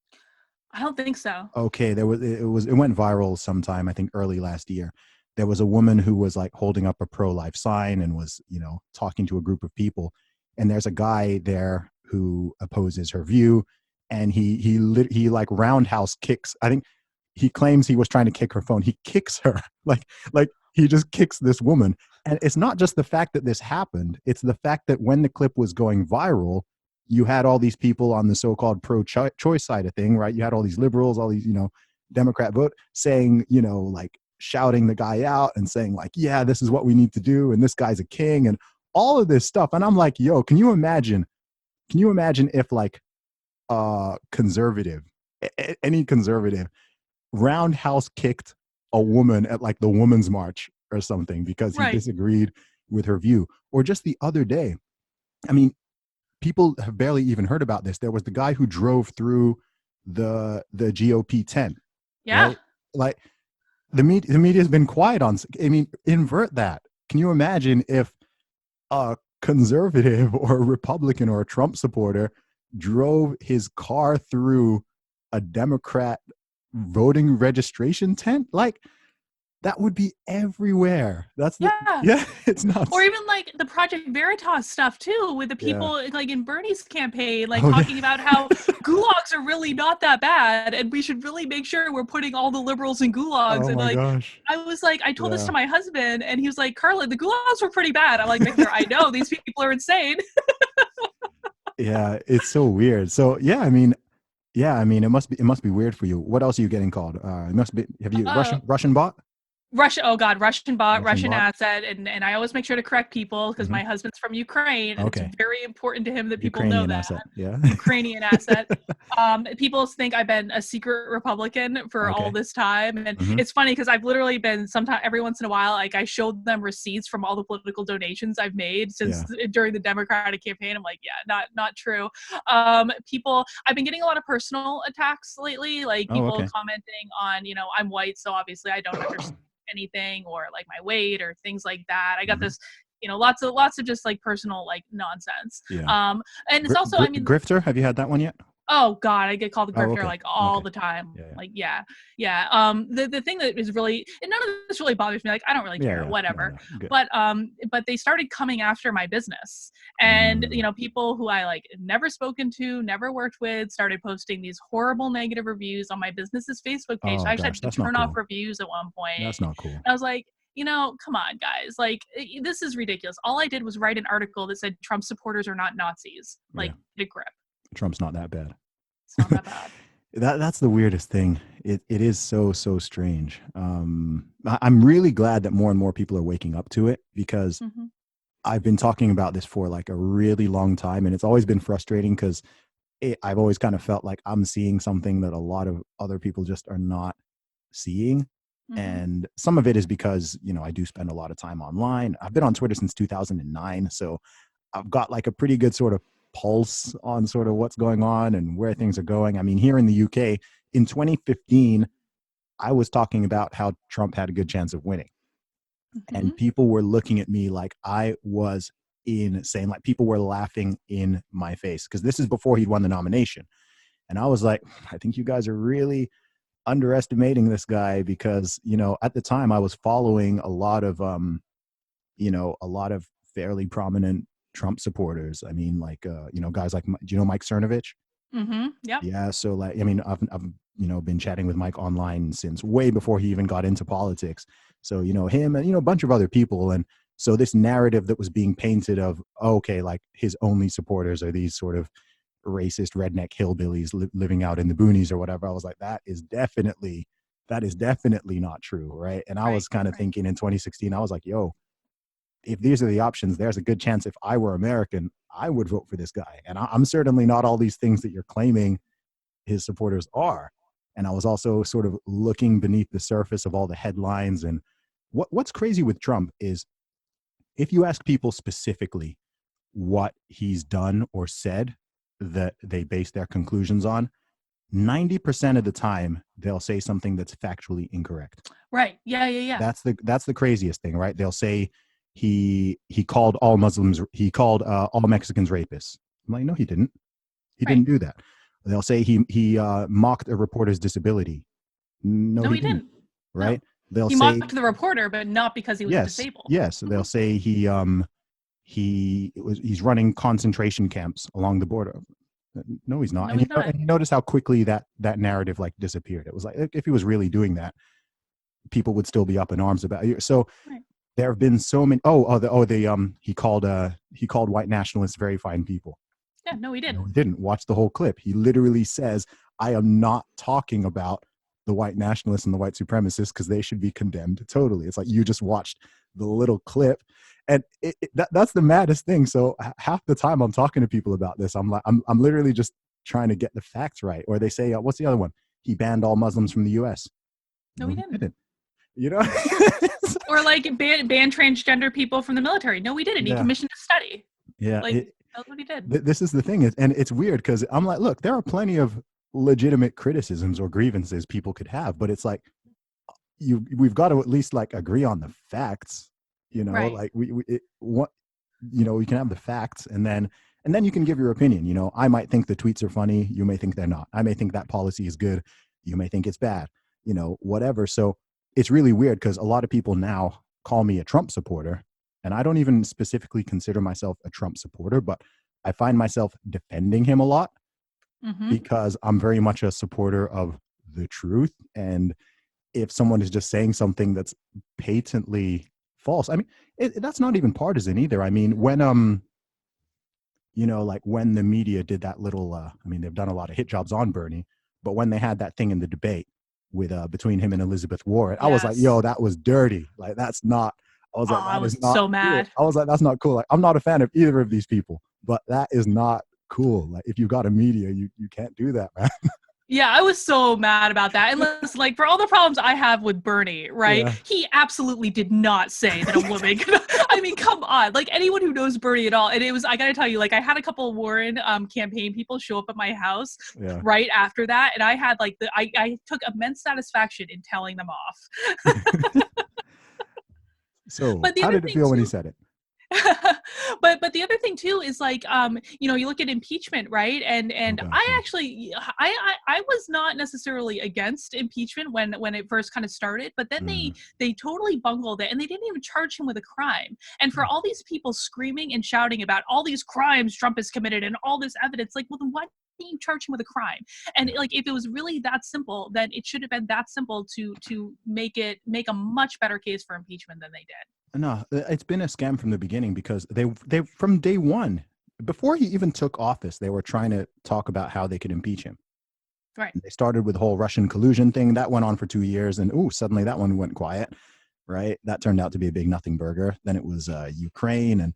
I don't think so. Okay, it went viral sometime, I think early last year. There was a woman who was like holding up a pro-life sign and was, talking to a group of people, and there's a guy there who opposes her view, and he like roundhouse kicks. I think he claims he was trying to kick her phone. He kicks her like he just kicks this woman. And it's not just the fact that this happened, it's the fact that when the clip was going viral, you had all these people on the so-called pro-choice side of thing, right? You had all these liberals, all these, Democrat vote saying, like shouting the guy out and saying like, yeah, this is what we need to do. And this guy's a king and all of this stuff. And I'm like, yo, can you imagine if like conservative, any conservative roundhouse kicked a woman at like the Women's March or something because he Right. disagreed with her view? Or just the other day, I mean, people have barely even heard about this. There was the guy who drove through the GOP tent, Yeah. right? Like the media's been quiet on. I mean, invert that. Can you imagine if a conservative or a Republican or a Trump supporter drove his car through a Democrat voting registration tent? Like, that would be everywhere. Yeah. Yeah, it's Or nuts. even like the Project Veritas stuff too, with the Yeah. people like in Bernie's campaign, like Oh yeah. talking about how gulags are really not that bad, and we should really make sure we're putting all the liberals in gulags. Oh And my like, gosh. I was like, I told this Yeah. to my husband, and he was like, Karlyn, the gulags were pretty bad. I'm like, Victor, I know these people are insane. Yeah, it's so weird. So yeah, I mean, it must be weird for you. What else are you getting called? It must be. Have you Uh, Russian bot? Russia, oh God, Russian bot, Russian Russian bot. asset. And I always make sure to correct people because Hmm. my husband's from Ukraine, and it's Okay, very important to him that people know Ukrainian that. asset. Yeah. Ukrainian asset. People think I've been a secret Republican for all Okay. this time. And Hmm. it's funny because I've literally been sometimes every once in a while, like I showed them receipts from all the political donations I've made since Yeah. during the Democratic campaign. I'm like, yeah, not true. I've been getting a lot of personal attacks lately, like Oh, people okay. commenting on, I'm white, so obviously I don't understand anything, or like my weight or things like that. I got Hmm. this, lots of just like personal like nonsense. Yeah. And it's also, I mean, Grifter. Have you had that one yet? oh God, I get called a Oh, grifter okay. like all Okay. the time. Yeah. Yeah. Like, yeah, yeah. The thing that is really, and none of this really bothers me. Like, I don't really Yeah. care, Yeah. No. whatever. No. Good. But they started coming after my business, and Mm. people who I like never spoken to, never worked with, started posting these horrible negative reviews on my business's Facebook page. So Oh I actually gosh, had to that's not turn off cool. reviews at one point. That's not cool. And I was like, come on, guys. Like, this is ridiculous. All I did was write an article that said Trump supporters are not Nazis. Like, Yeah. get a grip. Trump's not that bad. It's not that bad. That's the weirdest thing. It is so strange. I'm really glad that more and more people are waking up to it because Mhm. I've been talking about this for like a really long time, and it's always been frustrating because I've always kind of felt like I'm seeing something that a lot of other people just are not seeing. Mm-hmm. And some of it is because, I do spend a lot of time online. I've been on Twitter since 2009. So I've got like a pretty good sort of pulse on sort of what's going on and where things are going. I mean, here in the UK in 2015, I was talking about how Trump had a good chance of winning. Mm-hmm. And people were looking at me like I was insane. Like people were laughing in my face because this is before he'd won the nomination. And I was like, I think you guys are really underestimating this guy because, at the time I was following a lot of, a lot of fairly prominent Trump supporters. I mean, like, guys like, do you know Mike Cernovich? Mm-hmm. Yep. Yeah. So like, I mean, I've been chatting with Mike online since way before he even got into politics. So, him and, a bunch of other people. And so this narrative that was being painted of, oh, okay, like his only supporters are these sort of racist redneck hillbillies living out in the boonies or whatever. I was like, that is definitely not true. Right. And I Right. was kind of Right. thinking in 2016, I was like, yo, if these are the options, there's a good chance if I were American, I would vote for this guy. And I'm certainly not all these things that you're claiming his supporters are. And I was also sort of looking beneath the surface of all the headlines. And what's crazy with Trump is if you ask people specifically what he's done or said that they base their conclusions on, 90% of the time they'll say something that's factually incorrect. Right. Yeah. Yeah. Yeah. That's the craziest thing, right? They'll say he called all Muslims, he called all Mexicans rapists. I'm like, no, he didn't. He Right. didn't do that. They'll say he mocked a reporter's disability. No, No, he he didn't. didn't. No. Right? They'll He say mocked the reporter, but not because he was yes, disabled. yes. They'll Mhm. say he's running concentration camps along the border. No, he's not. No, he's not. And you notice how quickly that narrative like disappeared. It was like if he was really doing that, people would still be up in arms about it. So Right. there have been so many. He called white nationalists very fine people. Yeah. No, he No, didn't. he didn't. Watch the whole clip. He literally says, I am not talking about the white nationalists and the white supremacists because they should be condemned totally. It's like you just watched the little clip. And that's the maddest thing. So half the time I'm talking to people about this, I'm like, I'm literally just trying to get the facts right. Or they say, what's the other one? He banned all Muslims from the US. No, No, he he didn't. didn't. You know? Or like ban transgender people from the military. No, he didn't. He Yeah. commissioned a study. Yeah. Like that's what he did. This is the thing, and it's weird because I'm like, look, there are plenty of legitimate criticisms or grievances people could have, but it's like we've got to at least like agree on the facts, Right. like we can have the facts, and then you can give your opinion. I might think the tweets are funny, you may think they're not. I may think that policy is good, you may think it's bad, whatever. So it's really weird because a lot of people now call me a Trump supporter, and I don't even specifically consider myself a Trump supporter, but I find myself defending him a lot Mm-hmm. because I'm very much a supporter of the truth. And if someone is just saying something that's patently false, I mean, that's not even partisan either. I mean, like when the media did that little, I mean, they've done a lot of hit jobs on Bernie, but when they had that thing in the debate with between him and Elizabeth Warren, I was like, Yes. yo, that was dirty. Like, that's not. I was Oh, like, I that was is not so cool. mad. I was like, that's not cool. Like, I'm not a fan of either of these people, but that is not cool. Like, if you've got a media, you can't do that, man. Yeah, I was so mad about that. And listen, like for all the problems I have with Bernie, right? Yeah. He absolutely did not say that a woman could, I mean, come on. Like anyone who knows Bernie at all. And it was, I gotta tell you, like I had a couple of Warren campaign people show up at my house Yeah. right after that. And I had like I took immense satisfaction in telling them off. So, But the how other did it thing feel when he too, said it? but the other thing too is like you look at impeachment, right? Oh And gosh, I yeah. actually I was not necessarily against impeachment when it first kind of started, but then Mm. they totally bungled it and they didn't even charge him with a crime. And for Yeah. all these people screaming and shouting about all these crimes Trump has committed and all this evidence, like, well, then why didn't you charge him with a crime? And Yeah. like if it was really that simple, then it should have been that simple to make a much better case for impeachment than they did. No, it's been a scam from the beginning because they from day one, before he even took office, they were trying to talk about how they could impeach him. Right. They started with the whole Russian collusion thing that went on for 2 years, and suddenly that one went quiet. right? That turned out to be a big nothing burger. Then it was Ukraine, and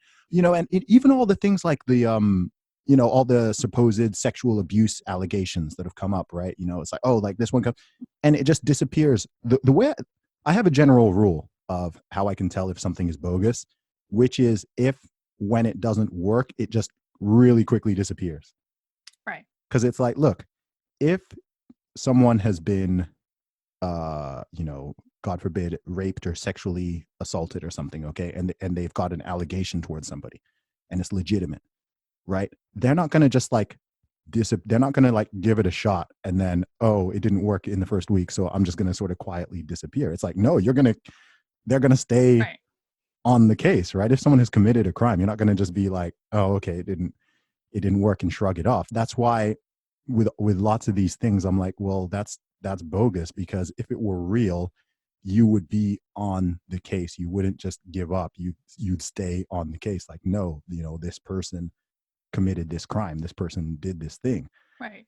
even all the things like the all the supposed sexual abuse allegations that have come up, right? It's like, oh, like this one comes, and it just disappears. The way I have a general rule of how I can tell if something is bogus, which is if when it doesn't work, it just really quickly disappears. Right. Because it's like, look, if someone has been, God forbid, raped or sexually assaulted or something, okay, and they've got an allegation towards somebody, and it's legitimate, right? They're not going to just like they're not going to like give it a shot and then, oh, it didn't work in the first week, so I'm just going to sort of quietly disappear. It's like, no, they're going to stay Right. on the case, right? If someone has committed a crime, you're not going to just be like, oh, okay, it didn't work and shrug it off. That's why with lots of these things, I'm like, well, that's bogus, because if it were real, you would be on the case. You wouldn't just give up. You'd stay on the case. Like, no, this person committed this crime. This person did this thing. Right.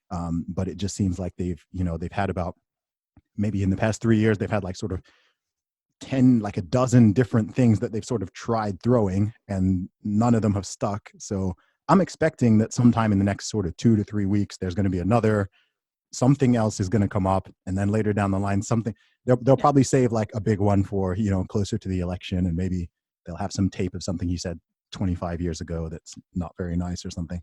But it just seems like they've had about, maybe in the past 3 years, they've had like sort of 10, like a dozen different things that they've sort of tried throwing, and none of them have stuck. So I'm expecting that sometime in the next sort of 2 to 3 weeks, there's going to be something else is going to come up. And then later down the line, they'll probably save like a big one for, closer to the election. And maybe they'll have some tape of something he said 25 years ago that's not very nice or something.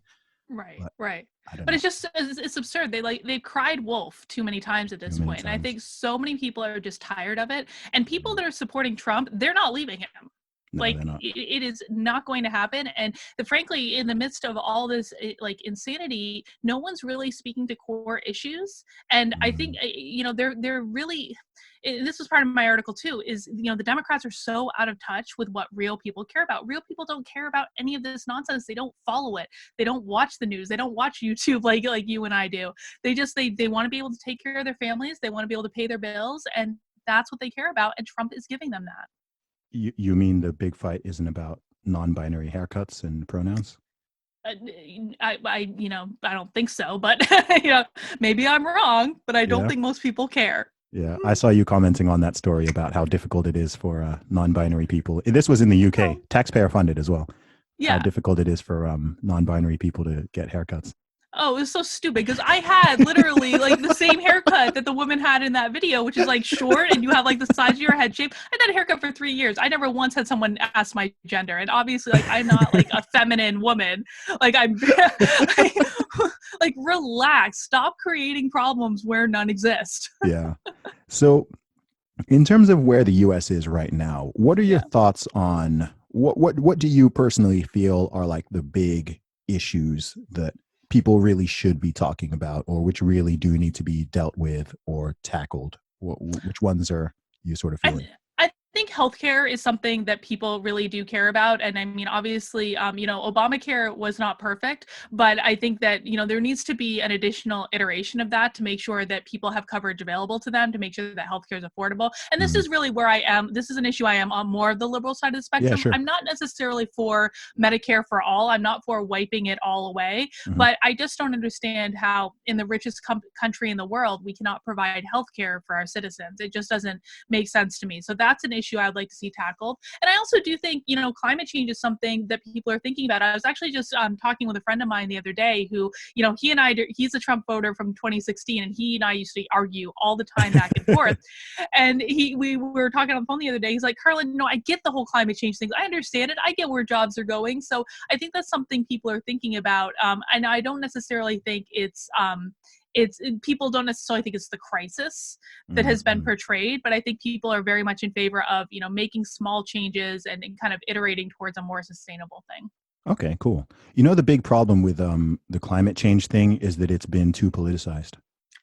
Right. But right. But It's just, it's absurd. They've cried wolf too many times at this point. And I think so many people are just tired of it. And people that are supporting Trump, they're not leaving him. No, Like, they're not. it is not going to happen. And frankly, in the midst of all this like insanity, no one's really speaking to core issues. And I think they're really, this was part of my article too, is the Democrats are so out of touch with what real people care about. Real people don't care about any of this nonsense. They don't follow it. They don't watch the news. They don't watch YouTube like you and I do. They just they want to be able to take care of their families. They want to be able to pay their bills, and that's what they care about. And Trump is giving them that. You mean the big fight isn't about non-binary haircuts and pronouns? I don't think so, but maybe I'm wrong, but I don't think most people care. Yeah, I saw you commenting on that story about how difficult it is for non-binary people. This was in the UK, taxpayer funded as well. Yeah. How difficult it is for non-binary people to get haircuts. Oh, it was so stupid because I had literally like the same haircut that the woman had in that video, which is like short and you have like the size of your head shape. I had a haircut for 3 years. I never once had someone ask my gender. And obviously, like, I'm not like a feminine woman. Like, I'm like, relax. Stop creating problems where none exist. Yeah. So in terms of where the US is right now, what are your thoughts on what do you personally feel are like the big issues that people really should be talking about, or which really do need to be dealt with or tackled? Which ones are you sort of feeling? I think healthcare is something that people really do care about. And I mean, obviously, Obamacare was not perfect, but I think that, there needs to be an additional iteration of that to make sure that people have coverage available to them, to make sure that healthcare is affordable. And this is really where I am. This is an issue I am on more of the liberal side of the spectrum. Yeah, sure. I'm not necessarily for Medicare for all. I'm not for wiping it all away, but I just don't understand how in the richest country in the world, we cannot provide healthcare for our citizens. It just doesn't make sense to me. So that's an issue I'd like to see tackled. And I also do think, climate change is something that people are thinking about. I was actually just talking with a friend of mine the other day who, he and I, he's a Trump voter from 2016, and he and I used to argue all the time back and forth. And we were talking on the phone the other day. He's like, Karlyn, I get the whole climate change thing. I understand it. I get where jobs are going. So I think that's something people are thinking about. And I don't necessarily think it's people don't necessarily think it's the crisis that has been portrayed, but I think people are very much in favor of, making small changes and kind of iterating towards a more sustainable thing. Okay, cool. The big problem with the climate change thing is that it's been too politicized.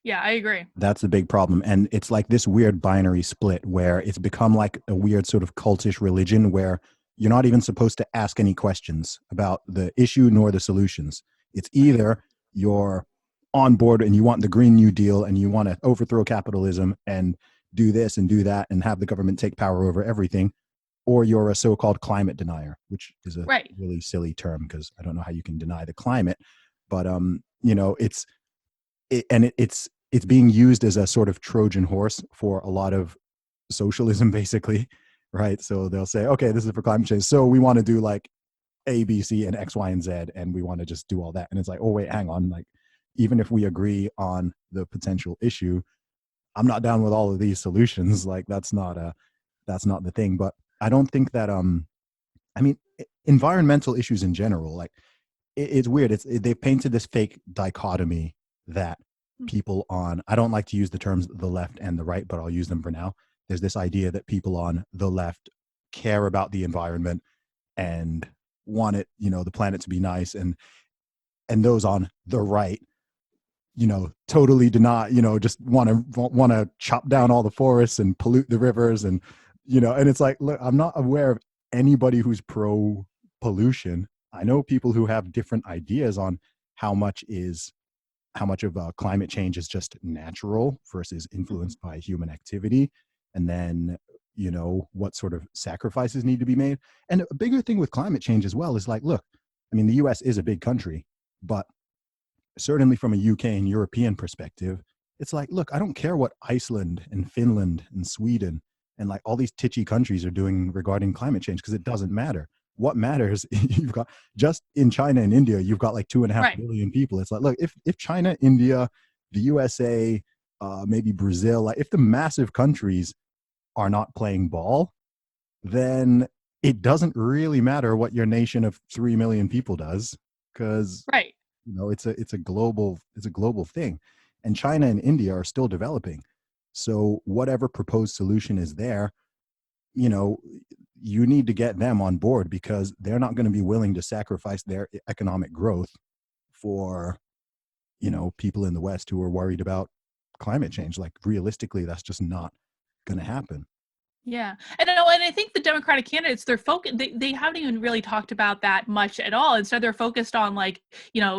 Yeah, I agree. That's the big problem. And it's like this weird binary split where it's become like a weird sort of cultish religion where you're not even supposed to ask any questions about the issue nor the solutions. It's either you're on board and you want the Green New Deal and you want to overthrow capitalism and do this and do that and have the government take power over everything, or you're a so-called climate denier, which is a really silly term because I don't know how you can deny the climate, but it's being used as a sort of Trojan horse for a lot of socialism, basically, right? So they'll say, okay, this is for climate change. So we want to do like A, B, C, and X, Y, and Z, and we want to just do all that. And it's like, oh, wait, hang on. Like, even if we agree on the potential issue, I'm not down with all of these solutions. Like, that's not the thing. But I don't think that, I mean, environmental issues in general, like, it's weird. They've painted this fake dichotomy that people on, I don't like to use the terms the left and the right, but I'll use them for now. There's this idea that people on the left care about the environment and want it, the planet to be nice, and those on the right, totally do not, just want to chop down all the forests and pollute the rivers, and and it's like, look, I'm not aware of anybody who's pro pollution. I know people who have different ideas on how much of climate change is just natural versus influenced by human activity, and then what sort of sacrifices need to be made. And a bigger thing with climate change as well is like, look, I mean, the US is a big country, but certainly from a UK and European perspective, it's like, look, I don't care what Iceland and Finland and Sweden and like all these titchy countries are doing regarding climate change, because it doesn't matter. What matters, you've got, just in China and India, you've got like 2.5 Right. billion people. It's like, look, if China, India, the USA, maybe Brazil, like if the massive countries are not playing ball, then it doesn't really matter what your nation of 3 million people does, because Right. it's a global thing, and China and India are still developing. So whatever proposed solution is there, you need to get them on board, because they're not going to be willing to sacrifice their economic growth for people in the West who are worried about climate change. Like, realistically, that's just not going to happen. Yeah. And I think the Democratic candidates, they haven't even really talked about that much at all. Instead, they're focused on like,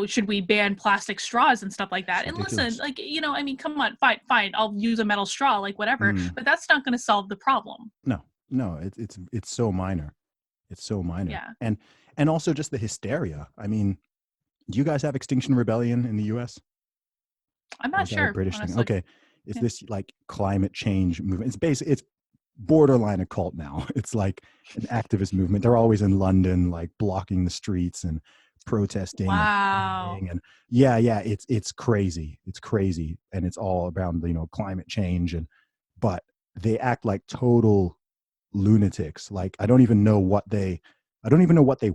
should we ban plastic straws and stuff like that? And listen, like, I mean, come on, fine, I'll use a metal straw, like whatever, but that's not going to solve the problem. No, it's so minor. It's so minor. Yeah. And also just the hysteria. I mean, do you guys have Extinction Rebellion in the US? I'm not sure. A British honestly. thing. Okay. It's this like climate change movement. It's borderline a cult now. It's like an activist movement. They're always in London, like blocking the streets and protesting. Wow. And yeah, it's crazy. It's crazy. And it's all around, climate change. But they act like total lunatics. Like, I don't even know what they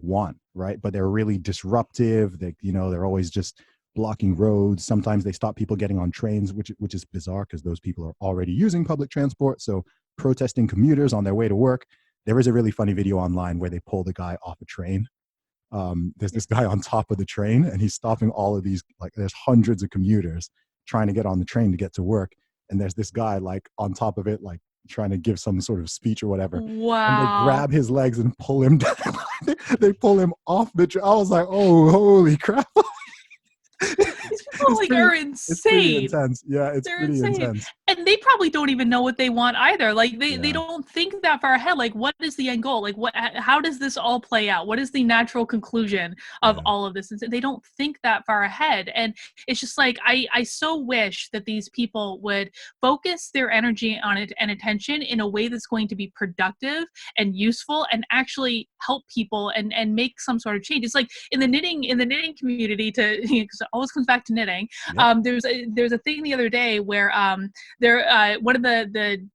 want, right? But they're really disruptive. They're always just blocking roads. Sometimes they stop people getting on trains, which is bizarre, because those people are already using public transport. So protesting commuters on their way to work. There is a really funny video online where they pull the guy off a train. There's this guy on top of the train, and he's stopping all of these, like, there's hundreds of commuters trying to get on the train to get to work. And there's this guy like on top of it, like trying to give some sort of speech or whatever. Wow. And they grab his legs and pull him down. They pull him off the train. I was like, oh, holy crap. These people are insane. It's pretty intense. Yeah, they're pretty intense. And they probably don't even know what they want either. Like they don't think that far ahead. Like, what is the end goal? Like, how does this all play out? What is the natural conclusion of all of this? And they don't think that far ahead. And it's just like, I so wish that these people would focus their energy on it and attention in a way that's going to be productive and useful and actually help people and make some sort of change. It's like in the knitting community, because it always comes back to knitting. Yep. There's a thing the other day where one of the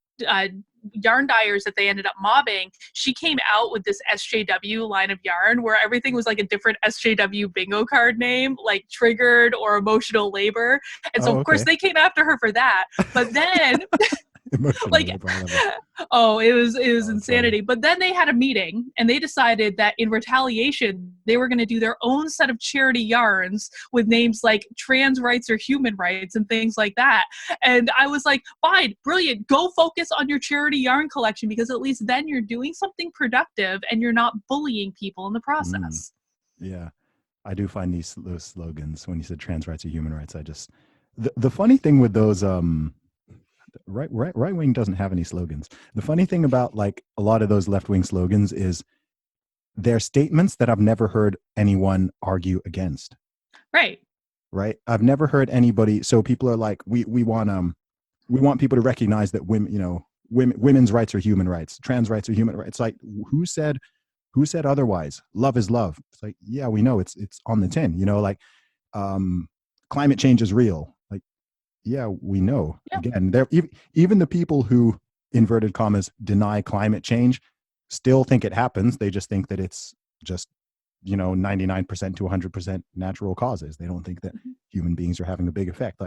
yarn dyers that they ended up mobbing, she came out with this SJW line of yarn where everything was like a different SJW bingo card name, like triggered or emotional labor. And so, of course, they came after her for that. But then... like, it was insanity. Funny. But then they had a meeting and they decided that in retaliation, they were going to do their own set of charity yarns with names like trans rights or human rights and things like that. And I was like, fine, brilliant. Go focus on your charity yarn collection, because at least then you're doing something productive and you're not bullying people in the process. Yeah. I do find those slogans, when you said trans rights or human rights, the funny thing with those, right wing doesn't have any slogans. The funny thing about like a lot of those left wing slogans is they're statements that I've never heard anyone argue against. Right. I've never heard anybody. So people are like, we want people to recognize that women, women's rights are human rights, trans rights are human rights. It's like, who said otherwise? Love is love. It's like, yeah, we know it's on the tin, like climate change is real. Like, yeah, we know. Yeah. Again, there even the people who, inverted commas, deny climate change still think it happens. They just think that it's just 99% to 100% natural causes. They don't think that human beings are having a big effect.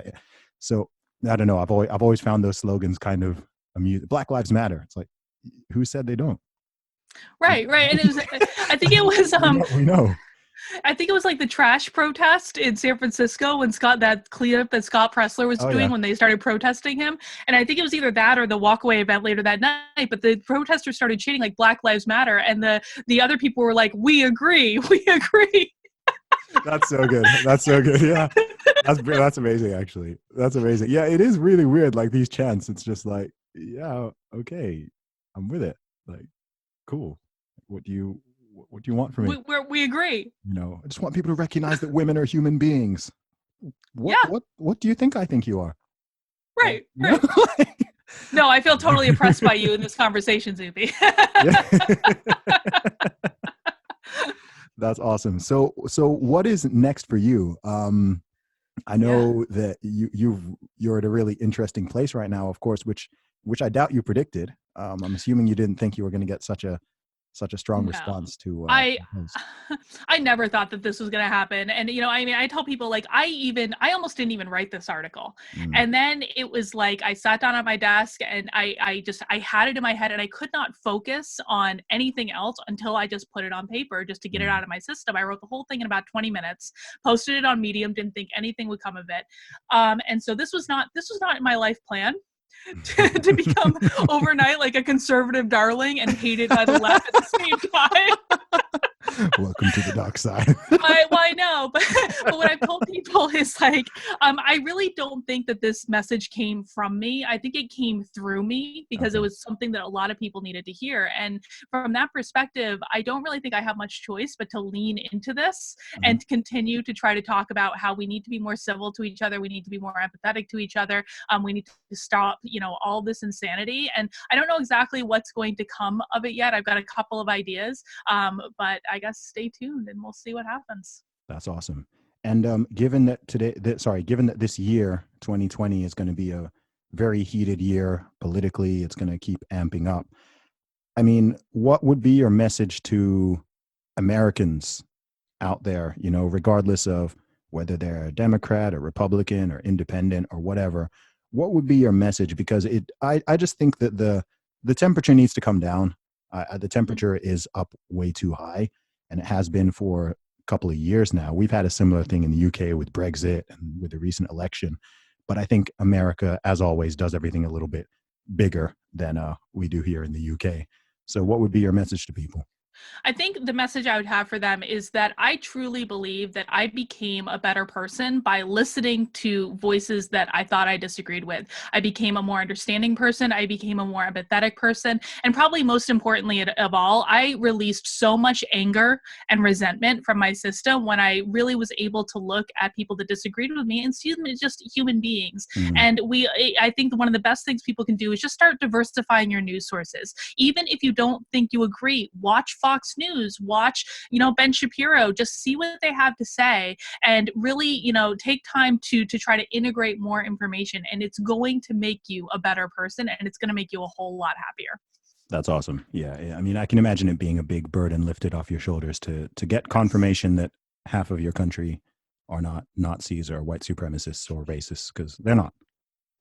So I don't know. I've always found those slogans kind of amusing. Black Lives Matter. It's like, who said they don't? Right. And it was, I think it was, we know. I think it was like the trash protest in San Francisco when that cleanup that Scott Pressler was doing when they started protesting him. And I think it was either that or the walkaway event later that night. But the protesters started chanting like Black Lives Matter. And the other people were like, we agree. We agree. That's so good. That's so good. Yeah. That's amazing, actually. That's amazing. Yeah, it is really weird. Like these chants, it's just like, yeah, okay, I'm with it. Like, cool. What do you want from me? We agree. I just want people to recognize that women are human beings. What do you think I think you are? Right. No, I feel totally oppressed by you in this conversation, Zuby. That's awesome. So what is next for you? I know that you're at a really interesting place right now, of course, which I doubt you predicted. I'm assuming you didn't think you were going to get such a strong response to I never thought that this was going to happen. And I tell people, like, I almost didn't even write this article. And then it was like I sat down at my desk and I had it in my head and I could not focus on anything else until I just put it on paper just to get it out of my system. I wrote the whole thing in about 20 minutes, posted it on Medium, didn't think anything would come of it. And so this was not my life plan. to become overnight like a conservative darling and hated by the left at the same time. Welcome to the dark side. I know, but what I've told people is like, I really don't think that this message came from me. I think it came through me because it was something that a lot of people needed to hear. And from that perspective, I don't really think I have much choice but to lean into this and continue to try to talk about how we need to be more civil to each other. We need to be more empathetic to each other. We need to stop, all this insanity. And I don't know exactly what's going to come of it yet. I've got a couple of ideas, but I guess stay tuned and we'll see what happens. That's awesome. And given that this year, 2020, is going to be a very heated year politically, it's going to keep amping up. I mean, what would be your message to Americans out there, regardless of whether they're a Democrat or Republican or independent or whatever? What would be your message? Because I just think that the temperature needs to come down. The temperature is up way too high, and it has been for a couple of years now. We've had a similar thing in the UK with Brexit and with the recent election. But I think America, as always, does everything a little bit bigger than we do here in the UK. So what would be your message to people? I think the message I would have for them is that I truly believe that I became a better person by listening to voices that I thought I disagreed with. I became a more understanding person. I became a more empathetic person. And probably most importantly of all, I released so much anger and resentment from my system when I really was able to look at people that disagreed with me and see them as just human beings. And I think one of the best things people can do is just start diversifying your news sources. Even if you don't think you agree, watch Fox News, watch, Ben Shapiro, just see what they have to say and really, take time to try to integrate more information, and it's going to make you a better person and it's going to make you a whole lot happier. That's awesome. Yeah. I mean, I can imagine it being a big burden lifted off your shoulders to get confirmation that half of your country are not Nazis or white supremacists or racists, because they're not.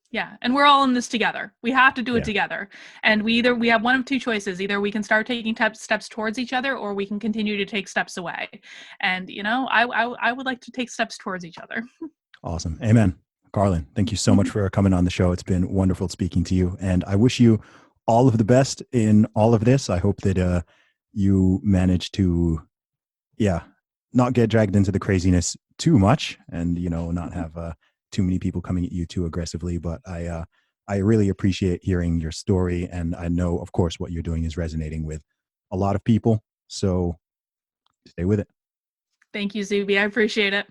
Yeah. And we're all in this together. We have to do it together. And we have one of two choices. Either we can start taking steps towards each other, or we can continue to take steps away. And, I would like to take steps towards each other. Awesome. Amen. Karlyn, thank you so much for coming on the show. It's been wonderful speaking to you. And I wish you all of the best in all of this. I hope that you manage to, not get dragged into the craziness too much and, not have too many people coming at you too aggressively. But I really appreciate hearing your story. And I know, of course, what you're doing is resonating with a lot of people. So stay with it. Thank you, Zuby. I appreciate it.